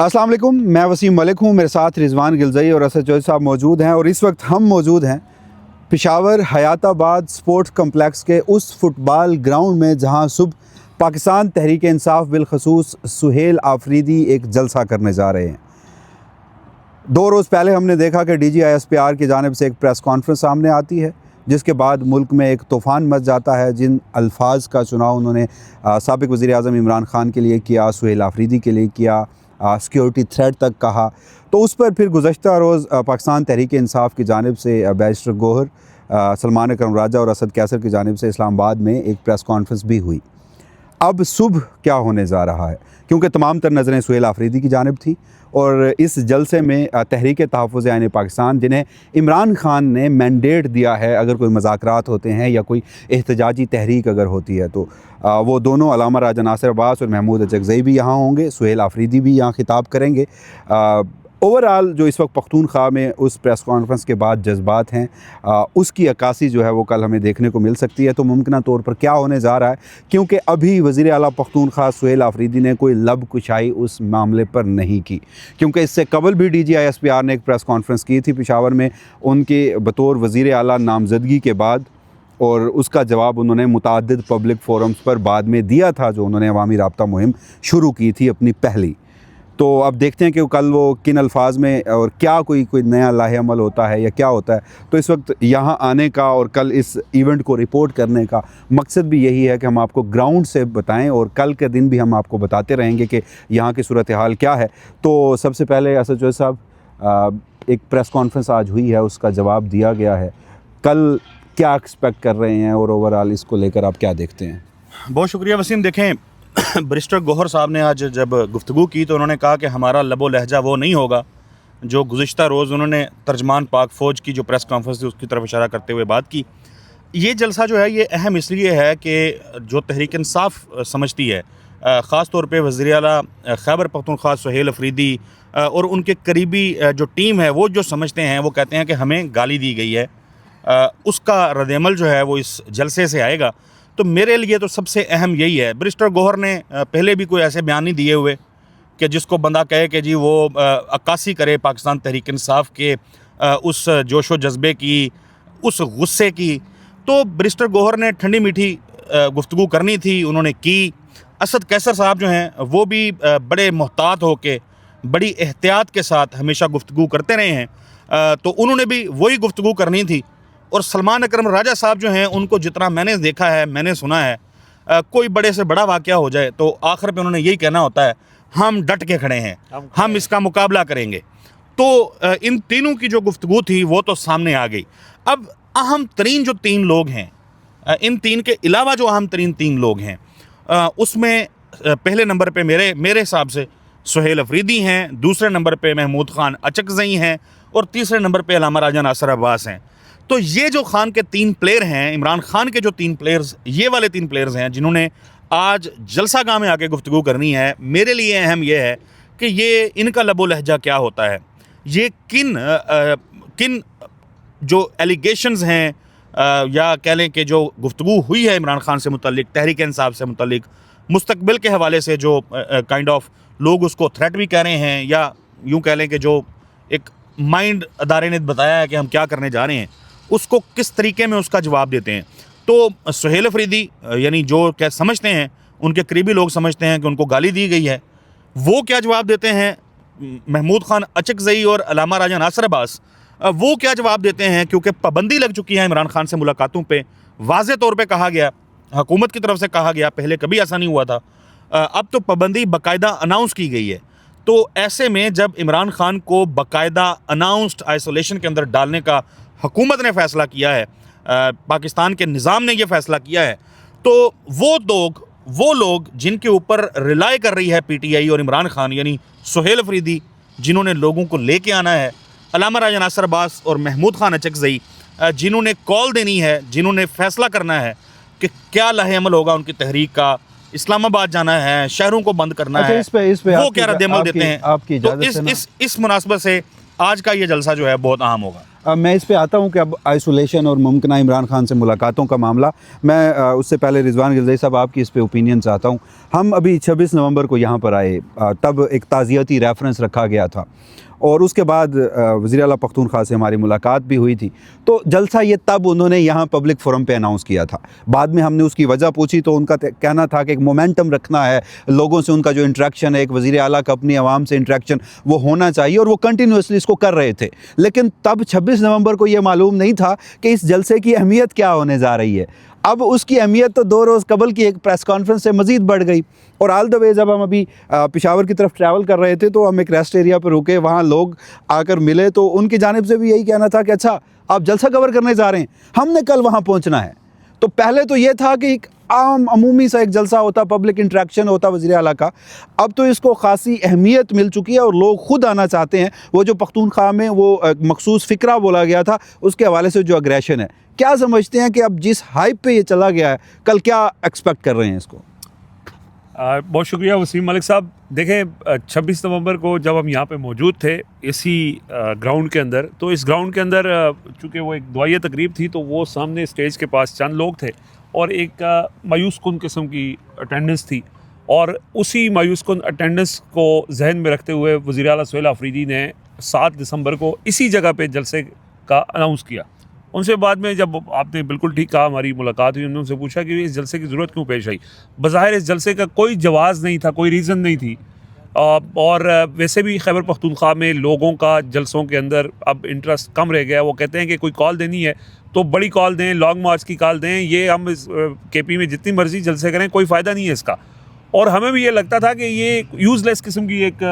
अस्सलाम वालेकुम, मैं वसीम मलिक हूँ। मेरे साथ रिजवान गिलज़ई और असद चौधरी साहब मौजूद हैं और इस वक्त हम मौजूद हैं पेशावर हयाताबाद स्पोर्ट्स कम्प्लेक्स के उस फुटबॉल ग्राउंड में जहाँ सुबह पाकिस्तान तहरीक इंसाफ बिलखसूस सुहेल आफरीदी एक जलसा करने जा रहे हैं। 2 रोज़ पहले हमने देखा कि DGISPR की जानिब से एक प्रेस कॉन्फ्रेंस सामने आती है, जिसके बाद मुल्क में एक तूफ़ान मच जाता है। जिन अल्फाज का चुनाव उन्होंने साबिक़ वज़ीर-ए-आज़म इमरान खान के लिए किया, सुहेल आफरीदी के लिए किया, सिक्योरिटी थ्रेट तक कहा, तो उस पर फिर गुज़श्ता रोज़ पाकिस्तान तहरीक इंसाफ की जानिब से बैरिस्टर गोहर, सलमान अकरम राजा और असद कैसर की जानिब से इस्लामाबाद में एक प्रेस कॉन्फ्रेंस भी हुई। अब सुबह क्या होने जा रहा है, क्योंकि तमाम तर नज़रें सुहेल आफरीदी की जानिब थी और इस जलसे में तहरीक तहफ़्फ़ुज़ आईन पाकिस्तान, जिन्हें इमरान खान ने मैंडेट दिया है अगर कोई मज़ाकरात होते हैं या कोई एहतजाजी तहरीक अगर होती है तो वो दोनों अल्लामा राजा नासिर अब्बास और महमूद अचकज़ई भी यहाँ होंगे, सुहेल आफरीदी भी यहाँ खिताब करेंगे। ओवरऑल जो इस वक्त पख्तूनख्वा में उस प्रेस कॉन्फ्रेंस के बाद जज्बात हैं, उसकी अक्कासी जो है वो कल हमें देखने को मिल सकती है। तो मुमकिन तौर पर क्या होने जा रहा है, क्योंकि अभी वज़ीर आला पख्तूनख्वा सुहेल आफरीदी ने कोई लब कुशाई उस मामले पर नहीं की, क्योंकि इससे कबल भी DGISPR ने एक प्रेस कॉन्फ्रेंस की थी पेशावर में उनके बतौर वज़ीर आला नामज़दगी के बाद, और उसका जवाब उन्होंने मुतअद्दिद पब्लिक फोरम्स पर बाद में दिया था, जो उन्होंने अवामी राब्ता मुहिम शुरू की थी अपनी पहली। तो अब देखते हैं कि कल वो किन अल्फाज में और क्या कोई नया लाहे अमल होता है या क्या होता है। तो इस वक्त यहाँ आने का और कल इस इवेंट को रिपोर्ट करने का मकसद भी यही है कि हम आपको ग्राउंड से बताएं और कल के दिन भी हम आपको बताते रहेंगे कि यहाँ की सूरत हाल क्या है। तो सबसे पहले असद चौधरी साहब, एक प्रेस कॉन्फ्रेंस आज हुई है, उसका जवाब दिया गया है, कल क्या एक्सपेक्ट कर रहे हैं और ओवरऑल इसको लेकर आप क्या देखते हैं? बहुत शुक्रिया वसीम। देखें, बैरिस्टर गोहर साहब ने आज जब गुफ्तगू की तो उन्होंने कहा कि हमारा लबो लहजा वो नहीं होगा जो गुज़िश्ता रोज़ उन्होंने तर्जमान पाक फ़ौज की जो प्रेस कॉन्फ्रेंस थी उसकी तरफ इशारा करते हुए बात की। ये जलसा जो है ये अहम इसलिए है कि जो तहरीक इंसाफ समझती है, ख़ास तौर पे वज़ीर आला खैबर पख्तूनख्वा सुहेल आफरीदी और उनके करीबी जो टीम है वो जो समझते हैं, वो कहते हैं कि हमें गाली दी गई है, उसका रद्द-ए-अमल जो है वो इस जलसे से आएगा। तो मेरे लिए तो सबसे अहम यही है। बैरिस्टर गोहर ने पहले भी कोई ऐसे बयान नहीं दिए हुए कि जिसको बंदा कहे कि जी वो अक्कासी करे पाकिस्तान तहरीक इंसाफ के उस जोशो जज्बे की, उस गुस्से की। तो बैरिस्टर गोहर ने ठंडी मीठी गुफ्तगू करनी थी, उन्होंने की। असद कैसर साहब जो हैं वो भी बड़े मोहतात होके, बड़ी एहतियात के साथ हमेशा गुफ्तगू करते रहे हैं, तो उन्होंने भी वही गुफ्तगू करनी थी। और सलमान अकरम राजा साहब जो हैं उनको जितना मैंने देखा है, मैंने सुना है, कोई बड़े से बड़ा वाक़या हो जाए तो आखिर पे उन्होंने यही कहना होता है, हम डट के खड़े हैं, हम इसका मुकाबला करेंगे। तो इन तीनों की जो गुफ्तगू थी वो तो सामने आ गई। अब अहम तरीन जो 3 लोग हैं, इन 3 के अलावा जो अहम तरीन 3 लोग हैं, उसमें पहले नंबर पे मेरे हिसाब से सुहेल आफरीदी हैं, दूसरे नंबर पे महमूद खान अचकज़ई हैं और तीसरे नंबर पे अल्लामा राजा नासिर अब्बास हैं। तो ये जो खान के 3 प्लेयर हैं, इमरान खान के जो 3 प्लेयर्स, ये वाले 3 प्लेयर्स हैं जिन्होंने आज जलसा गाह में आके गुफ्तगू करनी है। मेरे लिए अहम ये है कि ये इनका लबो लहजा क्या होता है, ये किन जो एलिगेशंस हैं या कह लें कि जो गुफ्तगू हुई है इमरान खान से मुतल्लिक, तहरीक इंसाफ से मुतल्लिक, मुस्तकबिल के हवाले से जो काइंड ऑफ लोग उसको थ्रेट भी कह रहे हैं, या यूँ कह लें कि जो एक माइंड अदारे ने बताया है कि हम क्या करने जा रहे हैं, उसको किस तरीके में उसका जवाब देते हैं। तो सुहेल आफरीदी यानी जो क्या समझते हैं, उनके करीबी लोग समझते हैं कि उनको गाली दी गई है, वो क्या जवाब देते हैं। महमूद खान अचकज़ई और अल्लामा राजा नासिर अब्बास वो क्या जवाब देते हैं, क्योंकि पाबंदी लग चुकी है इमरान खान से मुलाकातों पे, वाज़े तौर पे कहा गया, हुकूमत की तरफ से कहा गया, पहले कभी ऐसा नहीं हुआ था, अब तो पाबंदी बाकायदा अनाउंस की गई है। तो ऐसे में जब इमरान खान को बाकायदा अनाउंस्ड आइसोलेशन के अंदर डालने का हुकूमत ने फ़ैसला किया है, पाकिस्तान के निज़ाम ने यह फ़ैसला किया है, तो वो लोग जिनके ऊपर रिलाई कर रही है PTI और इमरान खान, यानी सुहेल आफरीदी जिन्होंने लोगों को लेके आना है, अल्लामा राजा नासिर अब्बास और महमूद खान अचकज़ई जिन्होंने कॉल देनी है, जिन्होंने फ़ैसला करना है कि क्या लाहे अमल होगा उनकी तहरीक का, इस्लामाबाद जाना है, शहरों को बंद करना है, वो क्या रद्द-ए-अमल देते हैं। तो इस मुनासबत से आज का ये जलसा जो है बहुत अहम होगा। मैं इस पे आता हूँ कि अब आइसोलेशन और मुमकिन इमरान खान से मुलाकातों का मामला, मैं उससे पहले रिजवान गिलज़ई साहब आपकी इस पे ओपिनियन चाहता हूँ। हम अभी 26 नवंबर को यहाँ पर आए, तब एक ताज़ियती रेफरेंस रखा गया था और उसके बाद वज़ीर आला पख्तूनख्वा से हमारी मुलाकात भी हुई थी। तो जलसा ये तब उन्होंने यहाँ पब्लिक फोरम पे अनाउंस किया था। बाद में हमने उसकी वजह पूछी तो उनका कहना था कि एक मोमेंटम रखना है, लोगों से उनका जो इंटरेक्शन है, एक वज़ीर आला का अपनी आवाम से इंटरेक्शन वो होना चाहिए, और वो कंटिन्यूसली इसको कर रहे थे। लेकिन तब 26 नवंबर को ये मालूम नहीं था कि इस जलसे की अहमियत क्या होने जा रही है। अब उसकी अहमियत तो 2 रोज़ कबल की एक प्रेस कॉन्फ्रेंस से मज़ीद बढ़ गई। और ऑल द वे जब हम अभी पेशावर की तरफ ट्रैवल कर रहे थे तो हम एक रेस्ट एरिया पर रुके, वहाँ लोग आकर मिले तो उनकी जानिब से भी यही कहना था कि अच्छा आप जलसा कवर करने जा रहे हैं, हमने कल वहाँ पहुँचना है। तो पहले तो ये था कि एक आम अमूमी सा एक जलसा होता, पब्लिक इंटरेक्शन होता वज़ीर आला का। अब तो इसको खासी अहमियत मिल चुकी है और लोग ख़ुद आना चाहते हैं। वो जो पख्तूनख्वा में वो मखसूस फ़िक्रा बोला गया था, उसके हवाले से जो अग्रेशन है, क्या समझते हैं कि अब जिस हाइप पे ये चला गया है, कल क्या एक्सपेक्ट कर रहे हैं इसको? बहुत शुक्रिया वसीम मलिक साहब। देखें, 26 नवंबर को जब हम यहाँ पे मौजूद थे इसी ग्राउंड के अंदर, तो इस ग्राउंड के अंदर चूँकि वो एक दुआया तकरीब थी, तो वो सामने स्टेज के पास चंद लोग थे और एक मायूस कुन किस्म की अटेंडेंस थी। और उसी मायूस कुन अटेंडेंस को जहन में रखते हुए वज़ीर आला सुहेल आफरीदी ने 7 दिसंबर को इसी जगह पे जलसे का अनाउंस किया। उनसे बाद में जब आपने बिल्कुल ठीक कहा, हमारी मुलाकात हुई, उन्होंने उनसे पूछा कि इस जलसे की ज़रूरत क्यों पेश आई। बज़ाहिर इस जलसे का कोई जवाज़ नहीं था, कोई रीज़न नहीं थी। और वैसे भी खैबर पख्तूनख्वा में लोगों का जलसों के अंदर अब इंटरेस्ट कम रह गया। वो कहते हैं कि कोई कॉल देनी है तो बड़ी कॉल दें, लॉन्ग मार्च की कॉल दें, ये हम इस KP में जितनी मर्ज़ी जलसे करें कोई फ़ायदा नहीं है इसका। और हमें भी ये लगता था कि ये यूज़लेस किस्म की एक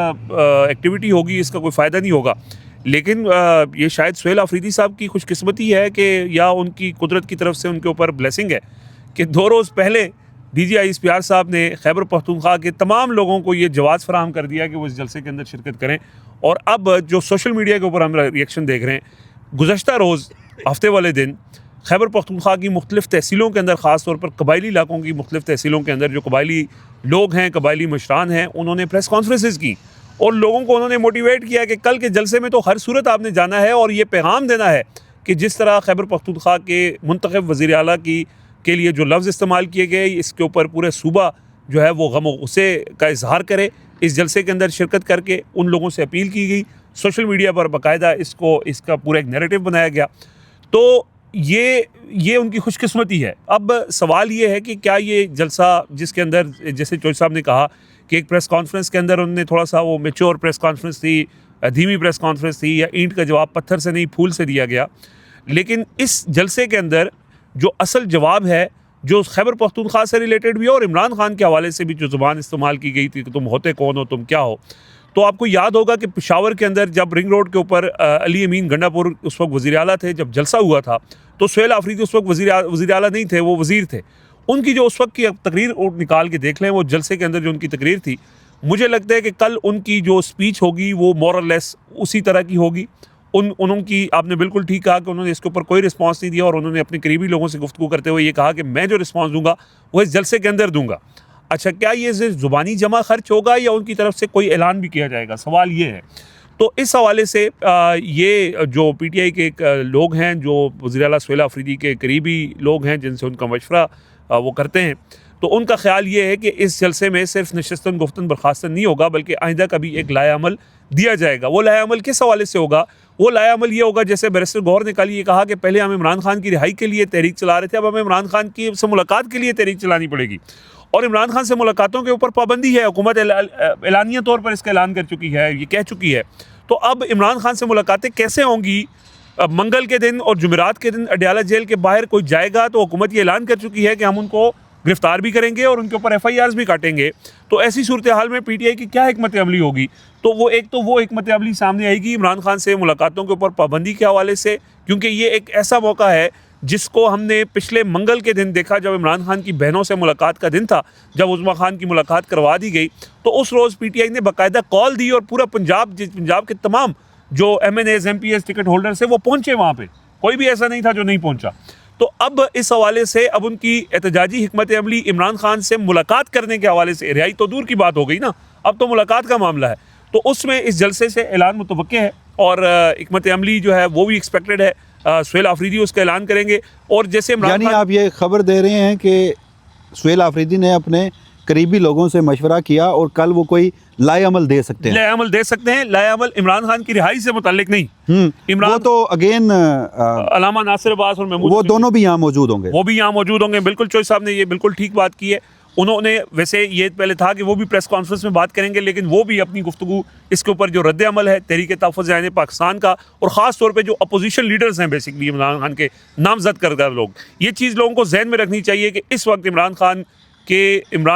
एक्टिविटी होगी, इसका कोई फ़ायदा नहीं होगा। लेकिन ये शायद सुहेल आफरीदी साहब की खुशकिस्मती है कि या उनकी कुदरत की तरफ से उनके ऊपर ब्लेसिंग है कि 2 रोज़ पहले DG ISPR साहब ने खैबर पख्तूनख्वा के तमाम लोगों को ये जवाज़ फराहम कर दिया कि वो इस जलसे के अंदर शिरकत करें। और अब जो सोशल मीडिया के ऊपर हम रिएक्शन देख रहे हैं, गुज़श्ता रोज़ हफ्ते वाले दिन खैबर पख्तूनख्वा की मुख्तलिफ़ तहसीलों के अंदर, ख़ास तौर पर कबायली इलाकों की मुख्तलिफ़ तहसीलों के अंदर जो कबायली लोग हैं, कबायली मशरान हैं, उन्होंने प्रेस कॉन्फ्रेंसेस की और लोगों को उन्होंने मोटिवेट किया कि कल के जलसे में तो हर सूरत आपने जाना है और ये पैगाम देना है कि जिस तरह खैबर पख्तूनख्वा के मुंतखब वज़ीर आला के लिए जो लफ्ज़ इस्तेमाल किए गए, इसके ऊपर पूरे सूबा जो है वो गम और गुस्से का इजहार करे। इस जलसे के अंदर शिरकत करके उन लोगों से अपील की गई, सोशल मीडिया पर बाकायदा इसका पूरा एक नैरेटिव बनाया गया। तो ये उनकी खुशकिस्मती है। अब सवाल ये है कि क्या ये जलसा, जिसके अंदर जैसे चौधरी साहब ने कहा कि एक प्रेस कॉन्फ्रेंस के अंदर उन्होंने थोड़ा सा वो मैच्योर प्रेस कॉन्फ्रेंस थी, धीमी प्रेस कॉन्फ्रेंस थी, या ईंट का जवाब पत्थर से नहीं फूल से दिया गया। लेकिन इस जलसे के अंदर जो असल जवाब है, जो खैबर पख्तूनख्वा से रिलेटेड भी है और इमरान खान के हवाले से भी जो ज़ुबान इस्तेमाल की गई थी कि तुम होते कौन हो, तुम क्या हो। तो आपको याद होगा कि पेशावर के अंदर जब रिंग रोड के ऊपर अली अमीन गंडापुर उस वक्त वज़ीर आला थे, जब जलसा हुआ था तो सुहेल आफरीदी उस वक्त वज़ीर आला नहीं थे, वो वज़ीर थे। उनकी जो उस वक्त की तकरीर निकाल के देख लें, वो जलसे के अंदर जो उनकी तकरीर थी, मुझे लगता है कि कल उनकी जो स्पीच होगी वो मोर और लेस उसी तरह की होगी। उनकी आपने बिल्कुल ठीक कहा कि उन्होंने इसके ऊपर कोई रिस्पांस नहीं दिया और उन्होंने अपने करीबी लोगों से गुफ्तगू करते हुए ये कहा कि मैं जो रिस्पांस दूंगा वो इस जलसे के अंदर दूंगा। अच्छा, क्या ये सिर्फ ज़ुबानी जमा खर्च होगा या उनकी तरफ से कोई ऐलान भी किया जाएगा, सवाल ये है। तो इस हवाले से ये जो PTI के लोग हैं, जो वज़ीर आला सुहेल आफरीदी के करीबी लोग हैं, जिनसे उनका मशवरा वो करते हैं, तो उनका ख्याल ये है कि इस जलसे में सिर्फ नशस्तन गुफ्तन बर्खास्तन नहीं होगा, बल्कि आइंदा का भी एक लाया अमल दिया जाएगा। वो लाया अमल किस हवाले से होगा? वो लाया अमल ये होगा, जैसे बैरिस्टर गौहर ने कल ये कहा कि पहले हम इमरान खान की रिहाई के लिए तहरीक चला रहे थे, अब हमें इमरान खान की से मुलाकात के लिए तहरीक चलानी पड़ेगी। और इमरान खान से मुलाकातों के ऊपर पाबंदी है, हुकूमत एलानिया तौर पर इसका ऐलान कर चुकी है, ये कह चुकी है। तो अब इमरान खान से मुलाकातें कैसे होंगी? मंगल के दिन और जुमेरात के दिन अडयाला जेल के बाहर कोई जाएगा तो हुकूमत ये ऐलान कर चुकी है कि हम उनको गिरफ्तार भी करेंगे और उनके ऊपर FIRs भी काटेंगे। तो ऐसी सूरत हाल में PTI की क्या हिकमत अमली होगी? तो वो हिकमत अमली सामने आएगी इमरान खान से मुलाकातों के ऊपर पाबंदी के हवाले से, क्योंकि ये एक ऐसा मौका है जिसको हमने पिछले मंगल के दिन देखा, जब इमरान खान की बहनों से मुलाकात का दिन था, जब उज़्मा खान की मुलाकात करवा दी गई, तो उस रोज़ PTI ने बाकायदा कॉल दी और पूरा पंजाब के तमाम जो MNAs MPs टिकट होल्डर्स है वो पहुँचे वहाँ पर, कोई भी ऐसा नहीं था जो नहीं पहुँचा। तो अब इस हवाले से अब उनकी एहतजाजी हिकमत अमली इमरान खान से मुलाकात करने के हवाले से, रिहाई तो दूर की बात हो गई ना, अब तो मुलाकात का मामला है। तो उसमें इस जलसे से ऐलान मुतवक्के है और हिकमत अमली जो है वो भी एक्सपेक्टेड है। सुहेल आफरीदी उसका ऐलान करेंगे और जैसे इमरान यानी खान आप ये खबर दे रहे हैं कि सुहेल आफरीदी ने अपने करीबी लोगों से मशवरा किया और कल वो कोई लाएअमल दे सकते हैं। लाएअमल दे सकते हैं। लाएअमल इमरान खान की रिहाई से मुताल्लिक नहीं। इमरान वो तो अगेन अलामा नासिर अब्बास और महमूद वो दोनों भी यहाँ मौजूद होंगे। वो भी यहाँ मौजूद होंगे। बिल्कुल चोई साहब ने ये बिल्कुल ठीक बात की है। उन्होंने वैसे ये पहले था कि वो भी प्रेस कॉन्फ्रेंस में बात करेंगे, लेकिन वो भी अपनी गुफ्तगू इसके ऊपर जो रद्द अमल है तहरीक तहफ़्फ़ुज़ ऐन पाकिस्तान का और ख़ास तौर पे जो अपोजिशन लीडर्स हैं बेसिकली इमरान खान के नामजद करदा लोग, ये चीज़ लोगों को जहन में रखनी चाहिए कि इस वक्त इमरान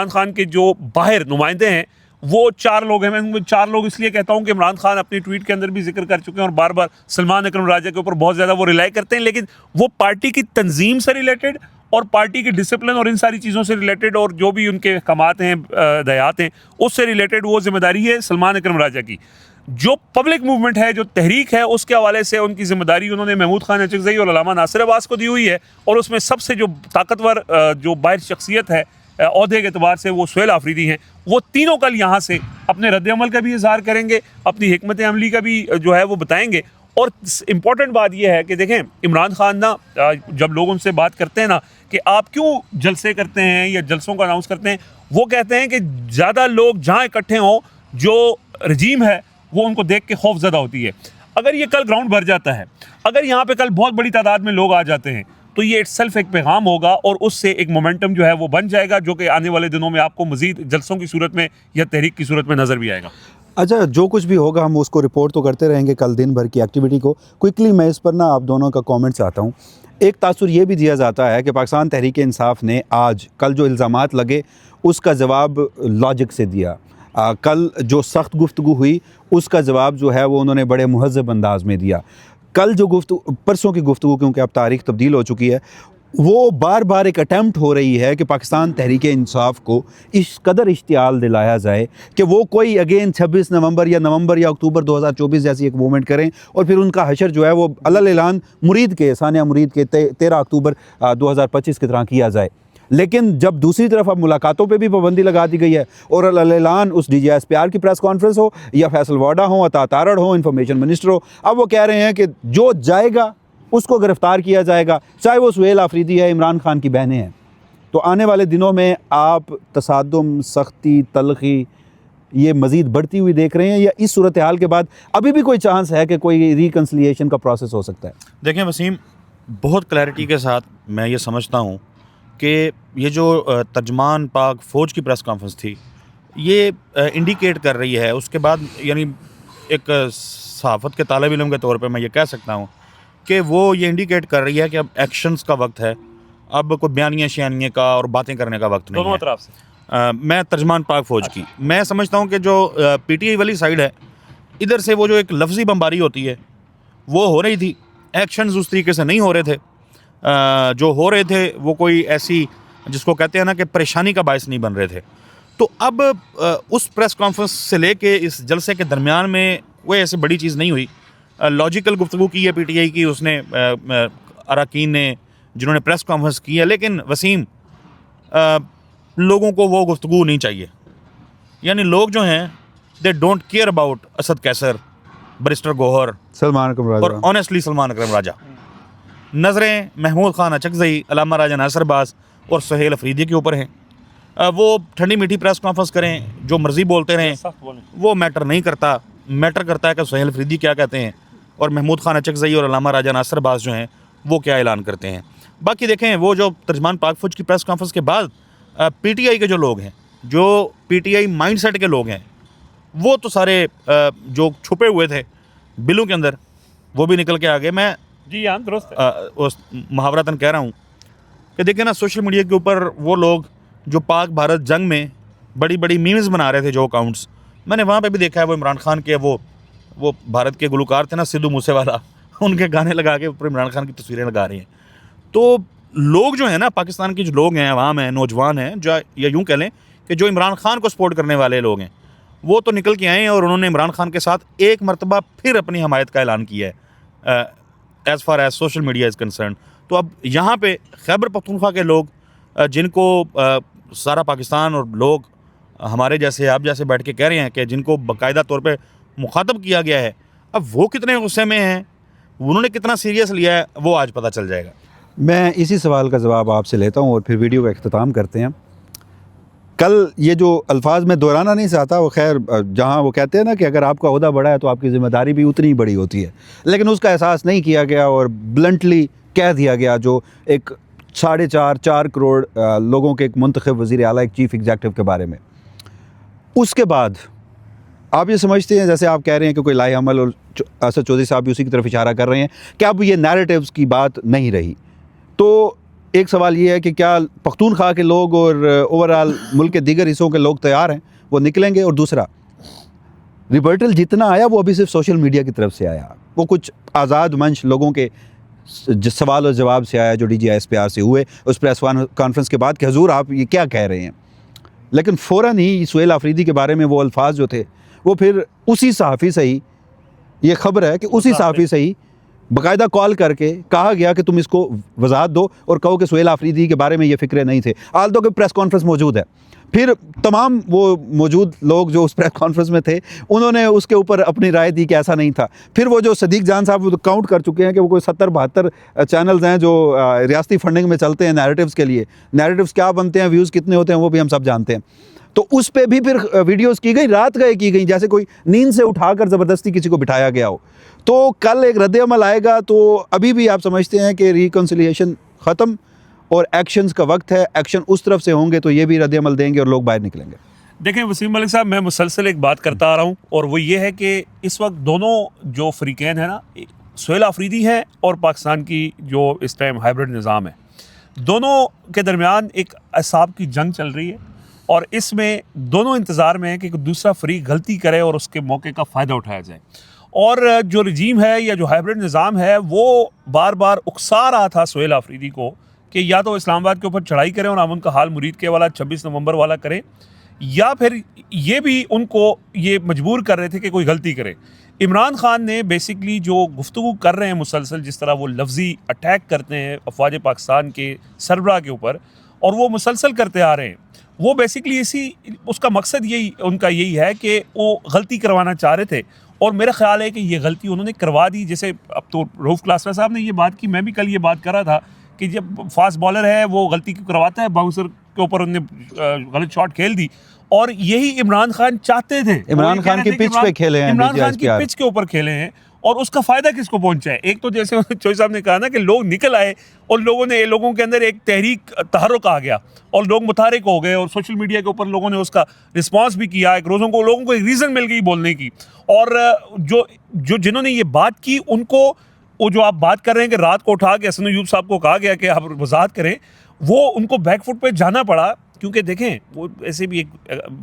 खान के जो बाहर नुमाइंदे हैं वो 4 लोग हैं। मैं 4 लोग इसलिए कहता हूं कि इमरान खान अपनी ट्वीट के अंदर भी जिक्र कर चुके हैं और बार बार सलमान अकरम राजा के ऊपर बहुत ज़्यादा वो रिलाई करते हैं, लेकिन वो पार्टी की तंजीम से रिलेटेड और पार्टी की डिसिप्लिन और इन सारी चीज़ों से रिलेटेड और जो भी उनके कमात हैं दयात हैं उससे रिलेटेड वो जिम्मेदारी है सलमान अकरम राजा की। जो पब्लिक मूवमेंट है, जो तहरीक है, उसके हवाले से उनकी जिम्मेदारी उन्होंने महमूद खान अचकज़ई और अलामा नासिर अब्बास को दी हुई है और उसमें सबसे जो ताकतवर जो बाहर शख्सियत है ओहदे के अतबार से वो सुहेल आफरीदी हैं। वो तीनों कल यहाँ से अपने रद्द-ए-अमल का भी इज़हार करेंगे, अपनी हिकमत अमली का भी जो है वो बताएंगे। और इम्पॉर्टेंट बात यह है कि देखें इमरान खान ना जब लोग उनसे बात करते हैं ना कि आप क्यों जलसे करते हैं या जलसों को अनाउंस करते हैं, वो कहते हैं कि ज़्यादा लोग जहाँ इकट्ठे हों जो रजीम है वो उनको देख के खौफज़दा होती है। अगर ये कल ग्राउंड भर जाता है, अगर यहाँ पे कल बहुत बड़ी तादाद में लोग आ जाते हैं तो ये इट्सेल्फ एक पैगाम होगा और उससे एक मोमेंटम जो है वो बन जाएगा जो कि आने वाले दिनों में आपको मज़ीद जलसों की सूरत में या तहरीक की सूरत में नज़र भी आएगा। अच्छा, जो कुछ भी होगा हम उसको रिपोर्ट तो करते रहेंगे कल दिन भर की एक्टिविटी को। क्विकली मैं इस पर ना आप दोनों का कमेंट चाहता हूँ। एक तासुर ये भी दिया जाता है कि पाकिस्तान तहरीक इंसाफ ने आज कल जो इल्ज़ामात लगे उसका जवाब लॉजिक से दिया। कल जो सख्त गुफ्तगू हुई उसका जवाब जो है वो उन्होंने बड़े मुहज़्ज़ब अंदाज में दिया। कल जो परसों की गुफ्तगू, क्योंकि अब तारीख़ तब्दील हो चुकी है, वो बार बार एक अटैम्प्ट हो रही है कि पाकिस्तान तहरीक इंसाफ को इस कदर इश्तियाल दिलाया जाए कि वो कोई अगेन 26 नवंबर या अक्टूबर 2024 जैसी एक मूवमेंट करें और फिर उनका हशर जो है वो अलल ऐलान मुरीद के सानिया मुरीद के 13 अक्टूबर 2025 की तरह किया जाए। लेकिन जब दूसरी तरफ अब मुलाकातों पे भी पाबंदी लगा दी गई है और अलल ऐलान उस DGSPR की प्रेस कॉन्फ्रेंस हो या फैसल वाडा हो, अता तारड़ हो, इंफॉर्मेशन मिनिस्टर हो, अब वो कह रहे हैं कि जो जाएगा उसको गिरफ़्तार किया जाएगा, चाहे वो सुहेल आफरीदी है, इमरान खान की बहनें हैं। तो आने वाले दिनों में आप तसादुम, सख्ती, तलखी ये मज़ीद बढ़ती हुई देख रहे हैं या इस सूरत हाल के बाद अभी भी कोई चांस है कि कोई रिकन्सिलिएशन का प्रोसेस हो सकता है? देखें वसीम, बहुत क्लैरिटी के साथ मैं ये समझता हूँ कि ये जो तर्जमान पाक फ़ौज की प्रेस कॉन्फ्रेंस थी ये इंडिकेट कर रही है उसके बाद, यानी एक सहाफ़त के तालिब इल्म के तौर पे मैं ये कह सकता हूँ कि वो ये इंडिकेट कर रही है कि अब एक्शंस का वक्त है, अब कोई बयानिया शयानिए का और बातें करने का वक्त नहीं है। दोनों तरफ से मैं तर्जमान पाक फ़ौज की मैं समझता हूँ कि जो PTI वाली साइड है, इधर से वो जो एक लफ्ज़ी बमबारी होती है वो हो रही थी, एक्शंस उस तरीके से नहीं हो रहे थे। जो हो रहे थे वो कोई ऐसी जिसको कहते हैं ना कि परेशानी का बायस नहीं बन रहे थे। तो अब उस प्रेस कॉन्फ्रेंस से लेके इस जलसे के दरमियान में कोई ऐसी बड़ी चीज़ नहीं हुई। लॉजिकल गुफ्तगू की है PTI की, उसने अरकान ने जिन्होंने प्रेस कॉन्फ्रेंस की है, लेकिन वसीम लोगों को वो गुफ्तगू नहीं चाहिए। यानी लोग जो हैं they don't care about Asad Qaiser, barrister Gohar, Salman Akram Raja और ऑनेस्टली सलमान अकरम राजा। नज़रें महमूद खान अचकज़ई, अलामा राजा नासिर अब्बास और सुहेल आफरीदी के ऊपर हैं। वो ठंडी मीठी प्रेस कॉन्फ्रेंस करें, जो मर्ज़ी बोलते रहें, वो मैटर नहीं करता। मैटर करता है कि सुहेल आफरीदी क्या कहते हैं और महमूद खान अचकज़ई और अलामा राजा नासिर अब्बास जो हैं वो क्या ऐलान करते हैं। बाकी देखें, वो जो तर्जमान पाक फ़ौज की प्रेस कॉन्फ्रेंस के बाद PTI के जो लोग हैं, जो PTI माइंडसेट के लोग हैं, वो तो सारे जो छुपे हुए थे बिलों के अंदर वो भी निकल के आ गए। मैं जी हाँ दुरुस्त है। उस मुहावरतन कह रहा हूँ कि देखिए ना, सोशल मीडिया के ऊपर वो लोग जो पाक भारत जंग में बड़ी बड़ी मीम्स बना रहे थे, जो अकाउंट्स मैंने वहाँ पे भी देखा है, वो इमरान खान के वो भारत के गुलकार थे ना, सिद्धू मूसेवाला, उनके गाने लगा के ऊपर इमरान खान की तस्वीरें लगा रही हैं। तो लोग जो है ना, पाकिस्तान के जो लोग हैं, अवाम हैं, नौजवान हैं, जो या यूँ कह लें कि जो इमरान खान को सपोर्ट करने वाले लोग हैं, वो तो निकल के आए हैं और उन्होंने इमरान खान के साथ एक मरतबा फिर अपनी हमायत का ऐलान किया है as far as social media is concern. तो अब यहाँ पे खैबर पख्तूनख्वा के लोग जिनको सारा पाकिस्तान और लोग हमारे जैसे आप जैसे बैठ के कह रहे हैं कि जिनको बाकायदा तौर पे मुखातब किया गया है, अब वो कितने गुस्से में हैं, उन्होंने कितना सीरियस लिया है, वो आज पता चल जाएगा। मैं इसी सवाल का जवाब आपसे लेता हूँ और फिर वीडियो का अख्ताम करते हैं। कल ये जो अल्फाज में दोहराना नहीं चाहता, वो खैर जहाँ वो कहते हैं ना कि अगर आपका ओहदा बड़ा है तो आपकी ज़िम्मेदारी भी उतनी ही बड़ी होती है, लेकिन उसका एहसास नहीं किया गया और ब्लंटली कह दिया गया, जो एक 4.5 करोड़ लोगों के एक मुंतखब वज़ीर आला, एक चीफ़ एग्जेक्टिव के बारे में। उसके बाद आप ये समझते हैं, जैसे आप कह रहे हैं कि कोई लाई अमल, और असद चौधरी साहब भी उसी की तरफ इशारा कर रहे हैं कि अब ये नैरेटिव्स की बात नहीं रही। तो एक सवाल ये है कि क्या पख्तूनख्वा के लोग और ओवरऑल मुल्क के दीगर हिस्सों के लोग तैयार हैं, वो निकलेंगे? और दूसरा, रिबर्टल जितना आया वो अभी सिर्फ सोशल मीडिया की तरफ से आया, वो कुछ आज़ाद मंच लोगों के सवाल और जवाब से आया जो DGISPR से हुए उस प्रेस कॉन्फ्रेंस के बाद कि हजूर आप ये क्या कह रहे हैं। लेकिन फ़ौरन ही सुहेल आफरीदी के बारे में वो अल्फाज जो थे, वो फिर उसी सहाफ़ी से ही, ये ख़बर है कि उसी सहाफ़ी से ही बाकायदा कॉल करके कहा गया कि तुम इसको वजाहत दो और कहो कि सुहेल आफरीदी के बारे में ये फ़िक्रे नहीं थे। आल तो कि प्रेस कॉन्फ्रेंस मौजूद है, फिर तमाम वो मौजूद लोग जो उस प्रेस कॉन्फ्रेंस में थे उन्होंने उसके ऊपर अपनी राय दी कि ऐसा नहीं था। फिर वो जो सदीक जान साहब, वो तो काउंट कर चुके हैं कि वो कोई 70-72 चैनल्स हैं जो रियासती फंडिंग में चलते हैं नैरेटिव्स के लिए। नैरेटिव्स क्या बनते हैं, व्यूज़ कितने होते हैं, वो भी हम सब जानते हैं। तो उस पे भी फिर वीडियोस की गई, रात गए की गई, जैसे कोई नींद से उठाकर ज़बरदस्ती किसी को बिठाया गया हो। तो कल एक रद्द-ए-अमल आएगा, तो अभी भी आप समझते हैं कि रिकन्सिलिएशन ख़त्म और एक्शंस का वक्त है, एक्शन उस तरफ से होंगे तो ये भी रद्द-ए-अमल देंगे और लोग बाहर निकलेंगे। देखें वसीम मलिक साहब, मैं मुसलसल एक बात करता आ रहा हूँ और वो ये है कि इस वक्त दोनों जो फ़रीक़ैन है ना, सुहेल आफरीदी है और पाकिस्तान की जो इस टाइम हाइब्रिड निज़ाम है, दोनों के दरमियान एक असाब की जंग चल रही है और इसमें दोनों इंतज़ार में है कि दूसरा फ़रीक गलती करे और उसके मौके का फ़ायदा उठाया जाए। और जो रजीम है या जो हाइब्रिड निज़ाम है वो बार बार उकसा रहा था सुहेल आफरीदी को कि या तो इस्लामाबाद के ऊपर चढ़ाई करें और अमन का हाल मुरीद के वाला 26 नवंबर वाला करें, या फिर ये भी उनको ये मजबूर कर रहे थे कि कोई गलती करे। इमरान खान ने बेसिकली जो गुफ्तगू कर रहे हैं मुसलसल, जिस तरह वो लफ्ज़ी अटैक करते हैं अफवाज पाकिस्तान के सरबराह के ऊपर और वो मुसलसल करते आ रहे हैं, वो बेसिकली इसी उसका मकसद यही है कि वो गलती करवाना चाह रहे थे और मेरा ख्याल है कि ये गलती उन्होंने करवा दी। जैसे अब तो रऊफ़ क्लासरा साहब ने ये बात की, मैं भी कल ये बात कर रहा था कि जब फास्ट बॉलर है वो गलती क्यों करवाता है, बाउंसर के ऊपर उन्होंने गलत शॉट खेल दी और यही इमरान खान चाहते थे। इमरान खान की पिच पे खेले हैं, इमरान खान की पिच के ऊपर खेले हैं और उसका फ़ायदा किसको पहुंचा है? एक तो जैसे चौधरी साहब ने कहा ना कि लोग निकल आए और लोगों के अंदर एक तहरीक तहरुक आ गया और लोग मुतारिक हो गए और सोशल मीडिया के ऊपर लोगों ने उसका रिस्पांस भी किया, लोगों को एक रीज़न मिल गई बोलने की। और जो जिन्होंने ये बात की उनको, वो जो आप बात कर रहे हैं कि रात को उठा के हसन अय्यूब साहब को कहा गया कि आप वजाहत करें, वो उनको बैकफुट पे जाना पड़ा। क्योंकि देखें, वो ऐसे भी एक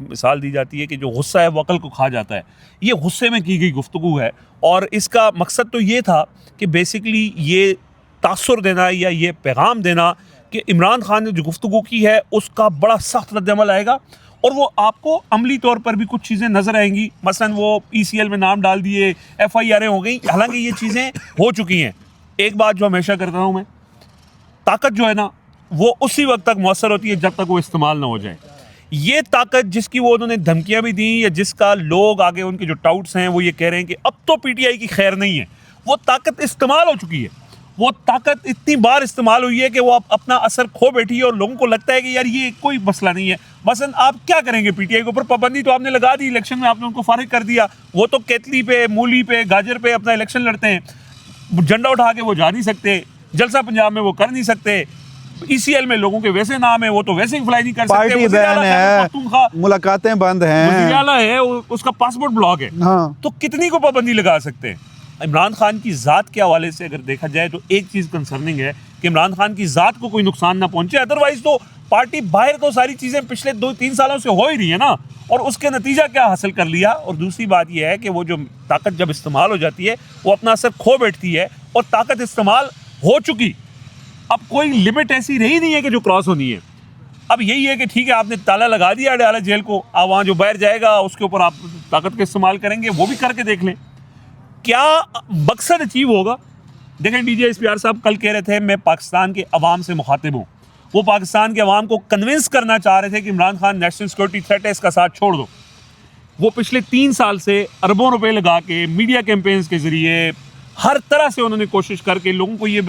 मिसाल दी जाती है कि जो गुस्सा है वो अकल को खा जाता है। ये गुस्से में की गई गुफ्तगू है और इसका मकसद तो ये था कि बेसिकली ये तासुर देना या ये पैगाम देना कि इमरान खान ने जो गुफ्तगू की है उसका बड़ा सख्त रद्द-ए-अमल आएगा और वो आपको अमली तौर पर भी कुछ चीज़ें नज़र आएंगी। मसलन वो ECL में नाम डाल दिए, FIR हो गई, हालांकि ये चीज़ें हो चुकी हैं। एक बात जो हमेशा करता हूँ मैं, ताकत जो है ना वो उसी वक्त तक मौसर होती है जब तक वो इस्तेमाल ना हो जाए। ये ताकत जिसकी वो उन्होंने धमकियां भी दी या जिसका लोग आगे उनके जो टाउट्स हैं वो ये कह रहे हैं कि अब तो PTI की खैर नहीं है, वो ताकत इस्तेमाल हो चुकी है। वो ताकत इतनी बार इस्तेमाल हुई है कि वो अपना असर खो बैठी है और लोगों को लगता है कि यार ये कोई मसला नहीं है। मसलन आप क्या करेंगे, PTI के ऊपर पाबंदी तो आपने लगा दी, इलेक्शन में आपने उनको फारिग कर दिया, वो तो केतली पे, मूली पे, गाजर पे अपना इलेक्शन लड़ते हैं, झंडा उठा के वो जा नहीं सकते, जलसा पंजाब में वो कर नहीं सकते, ECL में लोगों के वैसे नाम है वो तो वैसे ही फ्लाई नहीं कर सकते, पार्टी बैन है, मुलाकातें बंद हैं, है उसका पासपोर्ट ब्लॉक है। हाँ। तो कितनी को पाबंदी लगा सकते हैं? इमरान खान की ज़ात के हवाले से अगर देखा जाए तो एक चीज़ कंसर्निंग है कि इमरान खान की ज़ात को कोई नुकसान ना पहुंचे। अदरवाइज तो पार्टी बाहर तो सारी चीज़ें पिछले 2-3 सालों से हो ही रही है ना, और उसके नतीजा क्या हासिल कर लिया। और दूसरी बात यह है कि वो जो ताकत जब इस्तेमाल हो जाती है वो अपना असर खो बैठती है और ताकत इस्तेमाल हो चुकी, अब कोई लिमिट ऐसी रही नहीं है कि जो क्रॉस होनी है। अब यही है कि ठीक है आपने ताला लगा दिया अडयाला जेल को, अब वहाँ जो बाहर जाएगा उसके ऊपर आप ताकत का इस्तेमाल करेंगे, वो भी करके देख लें क्या मकसद अचीव होगा। देखें DGISPR साहब कल कह रहे थे मैं पाकिस्तान के अवाम से मुखातिब हूँ वो पाकिस्तान के अवाम को कन्विंस करना चाह रहे थे कि Imran Khan national security threat है, इसका साथ छोड़ दो। वो पिछले 3 साल से अरबों रुपए लगा के मीडिया कैंपेन्स के ज़रिए हर तरह से उन्होंने कोशिश करके लोगों को ये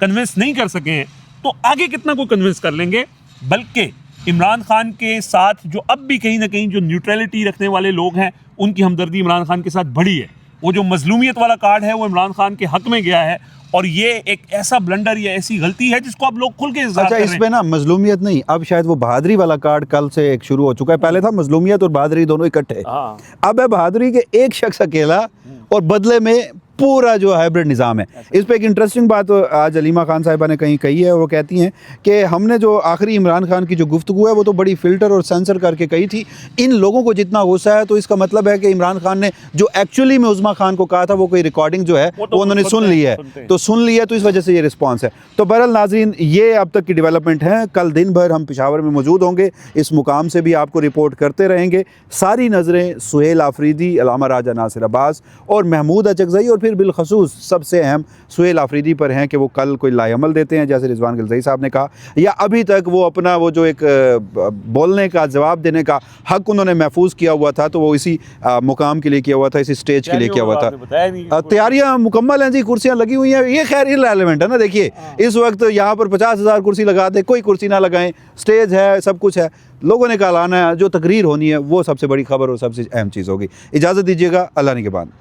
कन्विंस नहीं कर सके हैं, तो आगे कितना को कन्विंस कर लेंगे। बल्कि इमरान खान के साथ जो अब भी कहीं ना कहीं जो न्यूट्रलिटी रखने वाले लोग हैं, उनकी हमदर्दी इमरान खान के साथ बढ़ी है। वो जो मजलूमियत वाला कार्ड है वो इमरान खान के हक में गया है, और ये एक ऐसा ब्लंडर या ऐसी गलती है जिसको अब लोग खुल के इज़हार अच्छा, कर इस रहे पे ना मजलूमियत नहीं, अब शायद वो बहादुरी वाला कार्ड कल से एक शुरू हो चुका है। पहले था मजलूमियत और बहादुरी दोनों इकट्ठे, हैं। हाँ, अब है बहादुरी के एक शख्स अकेला और बदले में पूरा जो हाइब्रिड निज़ाम है। इस पे एक इंटरेस्टिंग बात आज अलीमा खान साहिबा ने कहीं कही है, और वो कहती हैं कि हमने जो आखिरी इमरान खान की जो गुफ्तगू है वो तो बड़ी फ़िल्टर और सेंसर करके कही थी। इन लोगों को जितना गुस्सा है तो इसका मतलब है कि इमरान खान ने जो एक्चुअली में उज़मा खान को कहा था वो कोई रिकॉर्डिंग जो है वो उन्होंने सुन ली है, तो सुन लिया, तो इस वजह से ये रिस्पॉन्स है। तो बहरहाल नाज़रीन, ये अब तक की डेवलपमेंट है। कल दिन भर हम पेशावर में मौजूद होंगे, इस मुकाम से भी आपको रिपोर्ट करते रहेंगे। सारी नज़रें सुहेल आफरीदी, अलामा राजा नासिर अब्बास और महमूद अचकज़ई और फिर बिलखसूस सबसे अहम सुहेल आफरीदी पर हैं कि वो कल कोई लाएअमल देते हैं, जैसे रिजवान गिलज़ई साहब ने कहा, या अभी तक वो अपना वो जो एक बोलने का, जवाब देने का हक उन्होंने महफूज किया हुआ था, तो वो इसी मुकाम के लिए किया हुआ था, इसी स्टेज के लिए किया हुआ था। तैयारियां मुकम्मल हैं जी, कुर्सियां लगी हुई हैं। ये खैर इररिलेवेंट है ना। देखिए, इस वक्त यहाँ पर 50,000 कुर्सी लगा दे, कोई कुर्सी ना लगाएं, स्टेज है, सब कुछ है, लोगों ने कल आना है, जो तकरीर होनी है वो सबसे बड़ी खबर और सबसे अहम चीज़ होगी। इजाज़त दीजिएगा, अल्लाह निगहबान।